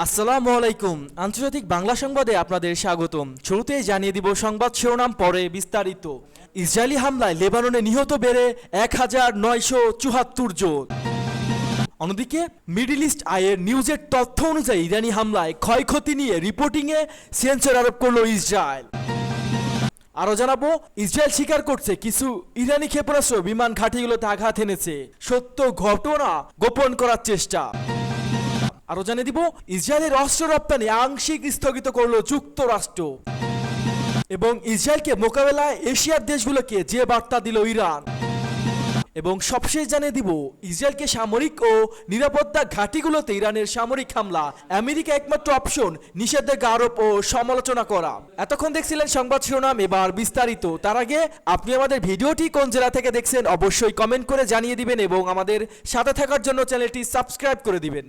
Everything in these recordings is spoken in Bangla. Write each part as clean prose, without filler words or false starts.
আসসালামু আলাইকুম। আন্তর্জাতিক বাংলা সংবাদে আপনাদের স্বাগতম। শুরুতেই জানিয়ে দিব সংবাদ শিরোনাম, পরে বিস্তারিত। ইসরায়েলি হামলায় লেবাননে নিহত বেড়ে 1974 জন। অন্যদিকে মিডল ইস্ট আইয়ের নিউজের তথ্য অনুযায়ী ইরানি হামলায় ক্ষয়ক্ষতি নিয়ে রিপোর্টিংয়ে সেন্সর আরোপ করল ইসরায়েল। আরও জানাবো, ইসরায়েল স্বীকার করছে কিছু ইরানি ক্ষেপণাস্ত্র বিমান ঘাঁটিগুলোতে আঘাত এনেছে। সত্য ঘটনা গোপন করার চেষ্টা। আরো জানিয়ে দিব, ইসরায়েলের অস্ত্র রপ্তানি আংশিক স্থগিত করল যুক্তরাষ্ট্র। এবং ইসরায়েলকে মোকাবেলায় এশিয়ার দেশগুলোকে যে বার্তা দিল ইরান। এবং সবশেষ জানিয়ে দিব, ইসরায়েলকে সামরিক ও নিরাপত্তা ঘাঁটিগুলোতে ইরানের সামরিক হামলা, আমেরিকা একমাত্র অপশন, নিষেধাজ্ঞা আরোপ ও সমালোচনা করা। এতক্ষণ দেখছিলেন সংবাদ শিরোনাম, এবার বিস্তারিত। তার আগে আপনি আমাদের ভিডিওটি কোন জেলা থেকে দেখছেন অবশ্যই কমেন্ট করে জানিয়ে দিবেন এবং আমাদের সাথে থাকার জন্য চ্যানেলটি সাবস্ক্রাইব করে দিবেন।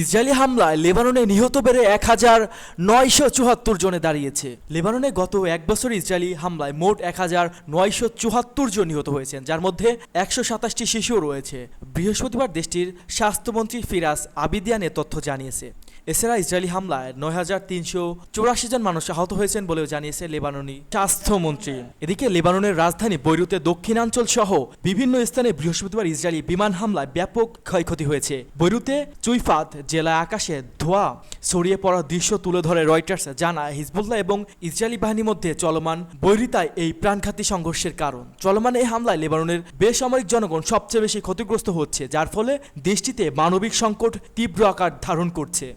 ইসরায়েলি হামলায় লেবাননে নিহত বেড়ে 1974 জনে দাঁড়িয়েছে। লেবাননে গত এক বছর ইসরায়েলি হামলায় মোট 1974 জন নিহত হয়েছেন, যার মধ্যে 127টি শিশুও রয়েছে। বৃহস্পতিবার দেশটির স্বাস্থ্যমন্ত্রী ফিরাস আবিদিয়ান এ তথ্য জানিয়েছে। এছাড়া ইসরায়েলি হামলায় 9384 জন মানুষ আহত হয়েছেন বলেও জানিয়েছে লেবাননি স্বাস্থ্যমন্ত্রী। এদিকে লেবাননের রাজধানী বৈরুতে দক্ষিণাঞ্চল সহ বিভিন্ন স্থানে বৃহস্পতিবার ইসরায়েলি বিমান হামলায় ব্যাপক ক্ষয়ক্ষতি হয়েছে। বৈরুতে চুইফাত জেলায় আকাশে ধোঁয়া ছড়িয়ে পড়ার দৃশ্য তুলে ধরে রয়টার্স জানায়, হিজবুল্লাহ এবং ইসরায়েলি বাহিনীর মধ্যে চলমান বৈরিতায় এই প্রাণঘাতী সংঘর্ষের কারণ। চলমান এই হামলায় লেবাননের বেসামরিক জনগণ সবচেয়ে বেশি ক্ষতিগ্রস্ত হচ্ছে, যার ফলে দেশটিতে মানবিক সংকট তীব্র আকার ধারণ করছে।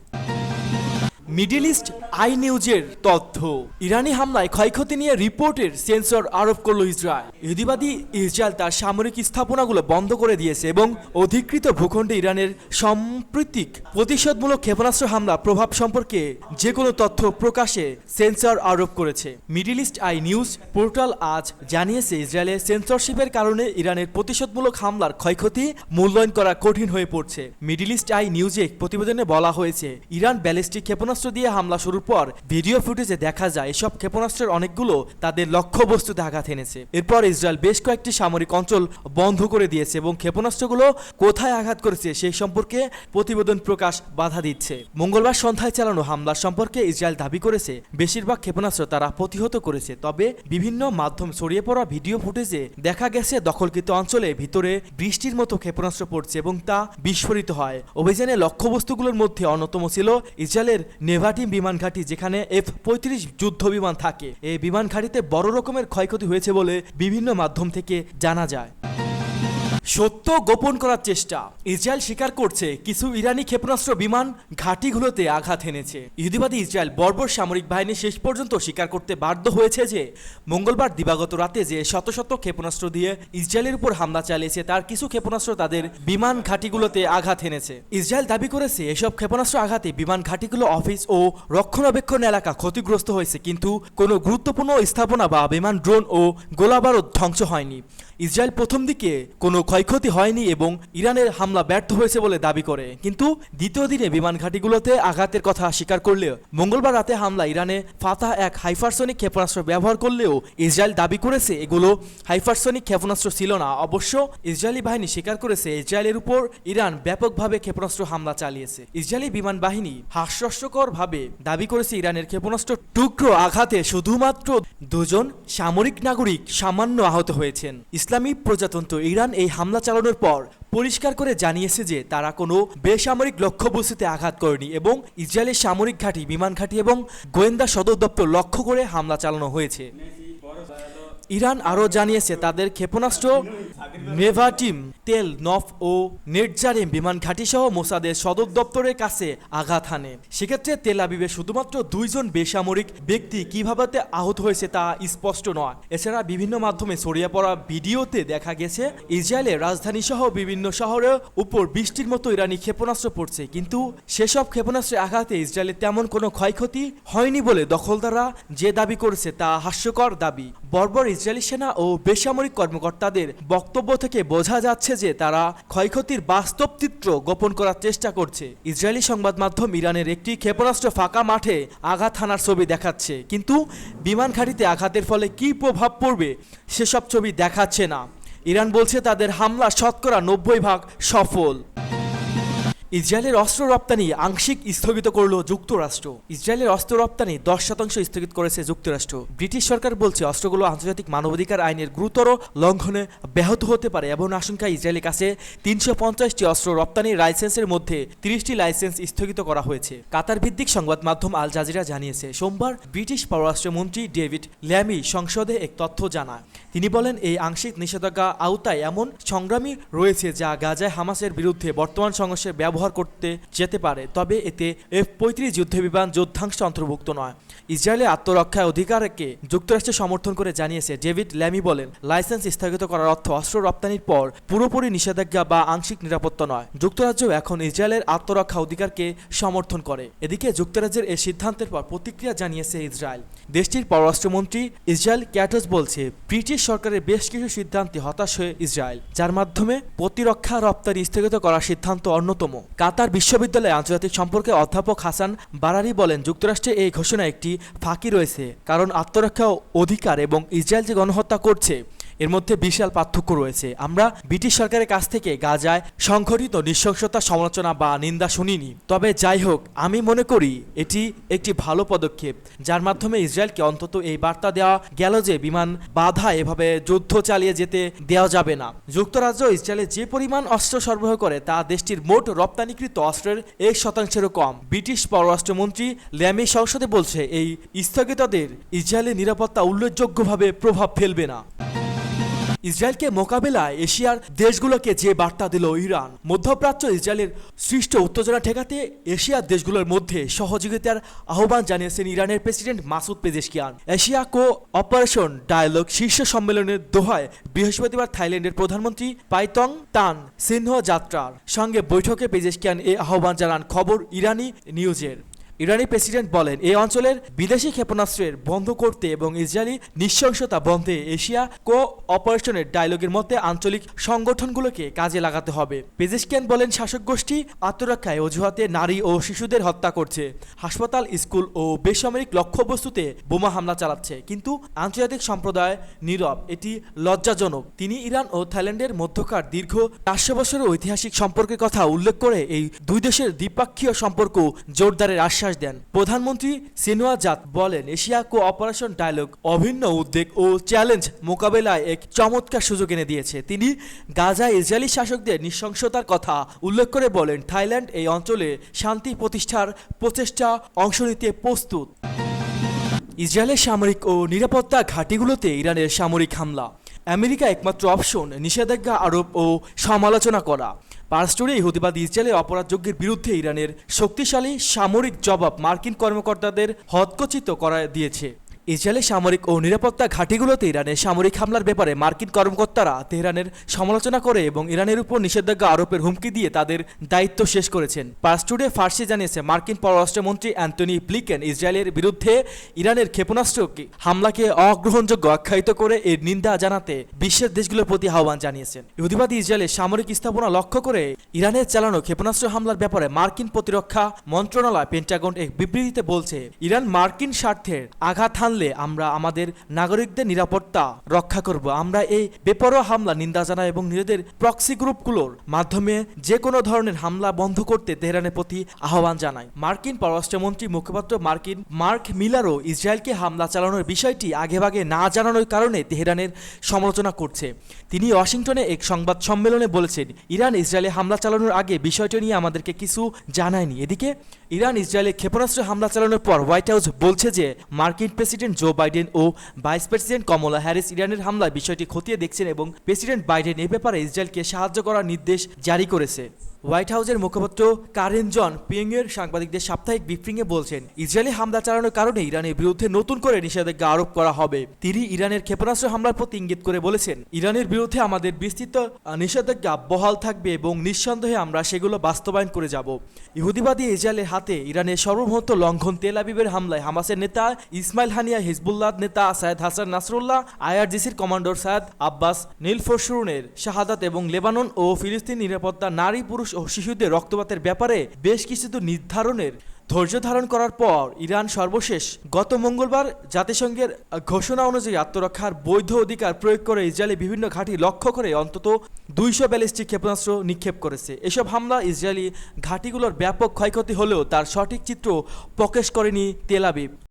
মিডল ইস্ট আই নিউজের তথ্য, ইরানি হামলায় ক্ষয়ক্ষতি নিয়ে রিপোর্টের সেন্সর আরোপ করল ইসরায়েল। ইহুদিবাদী ইসরায়েল তার সামরিক স্থাপনাগুলো বন্ধ করে দিয়েছে এবং অধিকৃত ভূখণ্ডে ইরানের সাম্প্রতিক প্রতিশোধমূলক ক্ষেপণাস্ত্র হামলা প্রভাব সম্পর্কে যে কোনো তথ্য প্রকাশে সেন্সর আরোপ করেছে। Middle East Eye news portal আজ জানিয়েছে, ইসরায়েলের সেন্সরশিপের কারণে ইরানের প্রতিশোধমূলক হামলার ক্ষয়ক্ষতি মূল্যায়ন করা কঠিন হয়ে পড়ছে। মিডল ইস্ট আই নিউজে প্রতিবেদনে বলা হয়েছে, ইরান ব্যালিস্টিক ক্ষেপণাস্ত্র দিয়ে হামলা শুরুর পর ভিডিও ফুটেজে দেখা যায় এসব ক্ষেপণাস্ত্রের অনেকগুলো তাদের লক্ষ্যবস্তুতে আঘাত এনেছে। এরপর ইসরায়েল বেশ কয়েকটি সামরিক অঞ্চল বন্ধ করে দিয়েছে এবং ক্ষেপণাস্ত্রগুলো কোথায় আঘাত করেছে সেই সম্পর্কে প্রতিবেদন প্রকাশ বাধা দিচ্ছে। মঙ্গলবার সন্ধ্যায় চালানো হামলার সম্পর্কে ইসরায়েল দাবি করেছে, বেশিরভাগ ক্ষেপণাস্ত্র তারা প্রতিহত করেছে। তবে বিভিন্ন মাধ্যম ছড়িয়ে পড়া ভিডিও ফুটেজে দেখা গেছে দখলকৃত অঞ্চলে ভিতরে বৃষ্টির মতো ক্ষেপণাস্ত্র পড়ছে এবং তা বিস্ফোরিত হয়। অভিযানে লক্ষ্যবস্তুগুলোর মধ্যে অন্যতম ছিল ইসরায়েলের নেভাটিম বিমান ঘাঁটি, যেখানে F-35 যুদ্ধ বিমান থাকে। এই বিমান ঘাঁটিতে বড় রকমের ক্ষয়ক্ষতি হয়েছে বলে বিভিন্ন মাধ্যম থেকে জানা যায়। সত্য গোপন করার চেষ্টা, ইসরায়েল স্বীকার করছে কিছু ইরানি ক্ষেপণাস্ত্র বিমান ঘাঁটিগুলোতে আঘাত এনেছে। ইহুদিবাদী ইসরায়েল বর্বর সামরিক বাহিনী শেষ পর্যন্ত স্বীকার করতে বাধ্য হয়েছে যে মঙ্গলবার দিবাগত রাতে যে শত শত ক্ষেপণাস্ত্র দিয়ে ইসরায়েলের উপর হামলা চালিয়েছে তার কিছু ক্ষেপণাস্ত্র তাদের বিমান ঘাঁটিগুলোতে আঘাত এনেছে। ইসরায়েল দাবি করেছে এসব ক্ষেপণাস্ত্র আঘাতে বিমান ঘাঁটিগুলো, অফিস ও রক্ষণাবেক্ষণ এলাকা ক্ষতিগ্রস্ত হয়েছে, কিন্তু কোনো গুরুত্বপূর্ণ স্থাপনা বা বিমান, ড্রোন ও গোলাবারুদ ধ্বংস হয়নি। ইসরায়েল প্রথম দিকে কোনো ক্ষয়ক্ষতি হয়নি এবং ইরানের হামলা ব্যর্থ হয়েছে বলে দাবি করে, কিন্তু দ্বিতীয় দিনে বিমান ঘাঁটিগুলোতে আঘাতের কথা স্বীকার করলেও মঙ্গলবার রাতে হামলা ইরানে ফাতাহ এক হাইপারসনিক ক্ষেপণাস্ত্র ব্যবহার করলেও ইসরায়েল দাবি করেছে এগুলো হাইপারসনিক ক্ষেপণাস্ত্র ছিল না। অবশ্য ইসরায়েলি বাহিনী স্বীকার করেছে ইসরায়েলের উপর ইরান ব্যাপকভাবে ক্ষেপণাস্ত্র হামলা চালিয়েছে। ইসরায়েলি বিমান বাহিনী হাস্যস্করভাবে দাবি করেছে ইরানের ক্ষেপণাস্ত্র টুকরো আঘাতে শুধুমাত্র 2 জন সামরিক নাগরিক সামান্য আহত হয়েছেন। ইসলামী প্রজাতন্ত্র ইরান এই হামলা চালানোর পর পরিষ্কার করে জানিয়েছে যে তারা কোনো বেসামরিক লক্ষ্যবস্তুতে আঘাত করেনি এবং ইসরায়েলের সামরিক ঘাঁটি, বিমান ঘাঁটি এবং গোয়েন্দা সদর দপ্তর লক্ষ্য করে হামলা চালানো হয়েছে। ইরান আরও জানিয়েছে তাদের ক্ষেপণাস্ত্র নেভাটিম, তেল নফ ও নেটজারিম বিমান ঘাঁটি সহ মোসাদের সদর দপ্তরের কাছে আঘাত হানে। সেক্ষেত্রে তেল আবিবে শুধুমাত্র 2 জন বেসামরিক ব্যক্তি কিভাবে আহত হয়েছে তা স্পষ্ট নয়। এছাড়া বিভিন্ন মাধ্যমে ছড়িয়ে পড়া ভিডিওতে দেখা গেছে ইসরায়েলের রাজধানী সহ বিভিন্ন শহরের উপর বৃষ্টির মতো ইরানি ক্ষেপণাস্ত্র পড়ছে, কিন্তু সেসব ক্ষেপণাস্ত্রের আঘাতে ইসরায়েলের তেমন কোনো ক্ষয়ক্ষতি হয়নি বলে দখলদাররা যে দাবি করেছে তা হাস্যকর দাবি। বর্বর ইসরায়েলি সেনা ও বেসামরিক কর্মকর্তাদের বক্তব্য থেকে বোঝা যাচ্ছে যে তারা ক্ষয়ক্ষতির বাস্তব চিত্র গোপন করার চেষ্টা করছে। ইসরায়েলি সংবাদ মাধ্যম ইরানের একটি ক্ষেপণাস্ত্র ফাঁকা মাঠে আঘাত হানার ছবি দেখাচ্ছে, কিন্তু বিমান ঘাঁটিতে আঘাতের ফলে কী প্রভাব পড়বে সেসব ছবি দেখাচ্ছে না। ইরান বলছে তাদের হামলা শতকরা 90% সফল। ইসরায়েলের অস্ত্র রপ্তানি আংশিক স্থগিত করল যুক্তরাষ্ট্র। ইসরায়েলের অস্ত্র রপ্তানি 10% স্থগিত করেছে যুক্তরাষ্ট্র। ব্রিটিশ সরকার বলছে অস্ত্রগুলো আন্তর্জাতিক মানবাধিকার আইনের গুরুতর লঙ্ঘনে ব্যাহত হতে পারে এবং আশঙ্কায় ইসরায়েলের কাছে 350টি অস্ত্র রপ্তানির লাইসেন্সের মধ্যে 30টি লাইসেন্স স্থগিত করা হয়েছে। কাতার ভিত্তিক সংবাদ মাধ্যম আল জাজিরা জানিয়েছে সোমবার ব্রিটিশ পররাষ্ট্রমন্ত্রী ডেভিড ল্যামি সংসদে এক তথ্য জানায়। তিনি বলেন এই আংশিক নিষেধাজ্ঞা আওতায় এমন সংগ্রামী রয়েছে যা গাজায় হামাসের বিরুদ্ধে বর্তমান সংঘর্ষে ব্যবহার করতে যেতে পারে, তবে এতে F-35 যুদ্ধবিমান যুদ্ধাংশ অন্তর্ভুক্ত নয়। ইসরায়েলের আত্মরক্ষার অধিকারকে যুক্তরাষ্ট্র সমর্থন করে জানিয়েছে। ডেভিড ল্যামি বলেন লাইসেন্স স্থগিত করার অর্থ অস্ত্র রপ্তানির পর পুরোপুরি নিষেধাজ্ঞা বা আংশিক নিরাপত্তা নয়। যুক্তরাজ্য এখন ইসরায়েলের আত্মরক্ষা অধিকারকে সমর্থন করে। এদিকে যুক্তরাজ্যের এই সিদ্ধান্তের পর প্রতিক্রিয়া জানিয়েছে ইসরায়েল। দেশটির পররাষ্ট্রমন্ত্রী ইসরায়েল ক্যাটস বলছে ব্রিটিশ সরকারের বেশ কিছু সিদ্ধান্তে হতাশ হয়ে ইসরায়েল, যার মাধ্যমে প্রতিরক্ষা রপ্তানি স্থগিত করার সিদ্ধান্ত অন্যতম। কাতার বিশ্ববিদ্যালয়ে আন্তর্জাতিক সম্পর্কে অধ্যাপক হাসান বারারি বলেন যুক্তরাষ্ট্রে এই ঘোষণা একটি ফাঁকি রয়েছে, কারণ আত্মরক্ষা অধিকার এবং ইসরায়েল যে গণহত্যা করছে এর মধ্যে বিশাল পার্থক্য রয়েছে। আমরা ব্রিটিশ সরকারের কাছ থেকে গাজায় সংঘটিত নৃশংসতার সমালোচনা বা নিন্দা শুনিনি, তবে যাই হোক আমি মনে করি এটি একটি ভালো পদক্ষেপ যার মাধ্যমে ইসরায়েলকে অন্তত এই বার্তা দেওয়া গেল যে বিমান বাধা এভাবে যুদ্ধ চালিয়ে যেতে দেওয়া যাবে না। যুক্তরাজ্য ইসরায়েলে যে পরিমাণ অস্ত্র সরবরাহ করে তা দেশটির মোট রপ্তানিকৃত অস্ত্রের 1%-এরও কম। ব্রিটিশ পররাষ্ট্রমন্ত্রী ল্যামি সংসদে বলছে এই স্থগিতাদের ইসরায়েলের নিরাপত্তা উল্লেখযোগ্যভাবে প্রভাব ফেলবে না। ইসরায়েলকে মোকাবেলায় এশিয়ার দেশগুলোকে যে বার্তা দিল ইরান। মধ্যপ্রাচ্য ইসরায়েলের সৃষ্ট উত্তেজনা ঠেকাতে এশিয়ার দেশগুলোর মধ্যে সহযোগিতার আহ্বান জানিয়েছেন ইরানের প্রেসিডেন্ট মাসুদ পেজেশকিয়ান। এশিয়া কো অপারেশন ডায়ালগ শীর্ষ সম্মেলনের দোহায় বৃহস্পতিবার থাইল্যান্ডের প্রধানমন্ত্রী পাইতং তান সিনহ যাত্রার সঙ্গে বৈঠকে পেজেশকিয়ান এ আহ্বান জানান। খবর ইরানি নিউজের। ইরানি প্রেসিডেন্ট বলেন এই অঞ্চলের বিদেশি ক্ষেপণাস্ত্রের বন্ধ করতে এবং ইসরায়েলি নৃশংসতা বন্ধে এশিয়া কো অপারেশনের ডায়ালগের মধ্যে আঞ্চলিক সংগঠনগুলোকে কাজে লাগাতে হবে। পেজেশকিয়ান বলেন শাসক গোষ্ঠী আত্মরক্ষায় অজুহাতে নারী ও শিশুদের হত্যা করছে, হাসপাতাল, স্কুল ও বেসামরিক লক্ষ্যবস্তুতে বোমা হামলা চালাচ্ছে, কিন্তু আন্তর্জাতিক সম্প্রদায় নীরব। এটি লজ্জাজনক। তিনি ইরান ও থাইল্যান্ডের মধ্যকার দীর্ঘ 400 বছরের ঐতিহাসিক সম্পর্কের কথা উল্লেখ করে এই দুই দেশের দ্বিপাক্ষীয় সম্পর্ক জোরদারের আশ্বাস দেন। প্রধানমন্ত্রী সিনওয়া জাত বলেন এশিয়া কো অপারেশন ডায়ালগ অভিন্ন উদ্বেগ ও চ্যালেঞ্জ মোকাবেলায় এক চমৎকার সুযোগ এনে দিয়েছে। তিনি গাজায় ইসরায়েলি শাসকদের নৃশংসতার কথা উল্লেখ করে বলেন থাইল্যান্ড এই অঞ্চলে শান্তি প্রতিষ্ঠার প্রচেষ্টা অংশ নিতে প্রস্তুত। ইসরায়েলের সামরিক ও নিরাপত্তা ঘাঁটিগুলোতে ইরানের সামরিক হামলা। আমেরিকা একমাত্র অপশন নিষেধাজ্ঞা আরোপ ও সমালোচনা করা। পারস্টোরে ইহুদিবাদী ইসরায়েলের অপরাধযজ্ঞের বিরুদ্ধে ইরানের শক্তিশালী সামরিক জবাব মার্কিন কর্মকর্তাদের হতচকিত করা দিয়েছে। ইসরায়েলের সামরিক ও নিরাপত্তা ঘাঁটিগুলোতে ইরানের সামরিক হামলার ব্যাপারে মার্কিন কর্মকর্তারা তেহরানের সমালোচনা করে এবং ইরানের উপর নিষেধাজ্ঞা আরোপের হুমকি দিয়ে তাদের দায়িত্ব শেষ করেছেন। পারস্টোরে ফার্সি জানিয়েছে মার্কিন পররাষ্ট্রমন্ত্রী অ্যান্টনি ব্লিকেন ইসরায়েলের বিরুদ্ধে ইরানের ক্ষেপণাস্ত্র হামলাকে অগ্রহণযোগ্য আখ্যায়িত করে এর নিন্দা জানাতে বিশ্বের দেশগুলোর প্রতি আহ্বান জানিয়েছেন। ইহুদিবাদী ইসরায়েলের সামরিক স্থাপনা লক্ষ্য করে ইরানের চালানো ক্ষেপণাস্ত্র হামলার ব্যাপারে মার্কিন প্রতিরক্ষা মন্ত্রণালয় পেন্টাগন এক বিবৃতিতে বলছে ইরান মার্কিন স্বার্থের আঘাত হানলে আমরা আমাদের নাগরিকদের নিরাপত্তা রক্ষা করব। আমরা এই বেপরোয়া হামলা নিন্দা জানাই এবং নিজেদের প্রক্সি গ্রুপগুলোর মাধ্যমে যে কোনো ধরনের হামলা বন্ধ করতে তেহরানের প্রতি আহ্বান জানাই। মার্কিন পররাষ্ট্রমন্ত্রী মুখপাত্র মার্ক মিলারও ইসরায়েলকে হামলা চালানোর বিষয়টি আগেভাগে না জানানোর কারণে তেহরানের সমালোচনা করছে। তিনি ওয়াশিংটনে এক সংবাদ সম্মেলনে বলেছেন ইরান ইসরায়েলে হামলা চালানোর আগে বিষয়টি নিয়ে আমাদেরকে কিছু জানায়নি। এদিকে ইরান ইসরায়েলে ক্ষেপণাস্ত্র হামলা চালানোর পর হোয়াইট হাউস বলছে যে মার্কিন প্রেসিডেন্ট জো বাইডেন ও ভাইস প্রেসিডেন্ট কমলা হ্যারিস ইরানের হামলায় বিষয়টি খতিয়ে দেখছেন এবং প্রেসিডেন্ট বাইডেন এ ব্যাপারে ইসরায়েলকে সাহায্য করার নির্দেশ জারি করেছে। হোয়াইট হাউসের মুখপাত্র কারেন জন পিয়েংয়ের সাংবাদিকদের সাপ্তাহিক ব্রিফিংয়ে বলছেন ইসরায়েলি হামলা চালানোর কারণে ইরানের বিরুদ্ধে নতুন করে নিষেধাজ্ঞা আরোপ করা হবে। তিনি ইরানের ক্ষেপণাস্ত্র হামলার প্রতি ইঙ্গিত করে বলেছেন ইরানের বিরুদ্ধে আমাদের বিস্তৃত নিষেধাজ্ঞা বহাল থাকবে এবং নিঃসন্দেহে আমরা সেগুলো বাস্তবায়ন করে যাব। ইহুদিবাদী ইসরায়েলের হাতে ইরানের সর্ববৃহৎ লঙ্ঘন তেল আবিবের হামলায় হামাসের নেতা ইসমাইল হানিয়া, হিজবুল্লাহ নেতা সায়েদ হাসান নাসরুল্লাহ, আইআরজিসির কমান্ডার সায়েদ আব্বাস নীলফরশুনের শাহাদাত এবং লেবানন ও ফিলিস্তিন নিরাপত্তা, নারী, পুরুষ ও শিশুদের রক্তপাতের ব্যাপারে বেশ কিছু নির্ধারণের ধৈর্য ধারণ করার পর ইরান সর্বশেষ গত মঙ্গলবার জাতিসংঘের ঘোষণা অনুযায়ী আত্মরক্ষার বৈধ অধিকার প্রয়োগ করে ইসরায়েলি বিভিন্ন ঘাঁটি লক্ষ্য করে অন্তত 200 ব্যালিস্টিক ক্ষেপণাস্ত্র নিক্ষেপ করেছে। এসব হামলা ইসরায়েলি ঘাঁটিগুলোর ব্যাপক ক্ষয়ক্ষতি হলেও তার সঠিক চিত্র প্রকাশ করেনি তেল আবিব।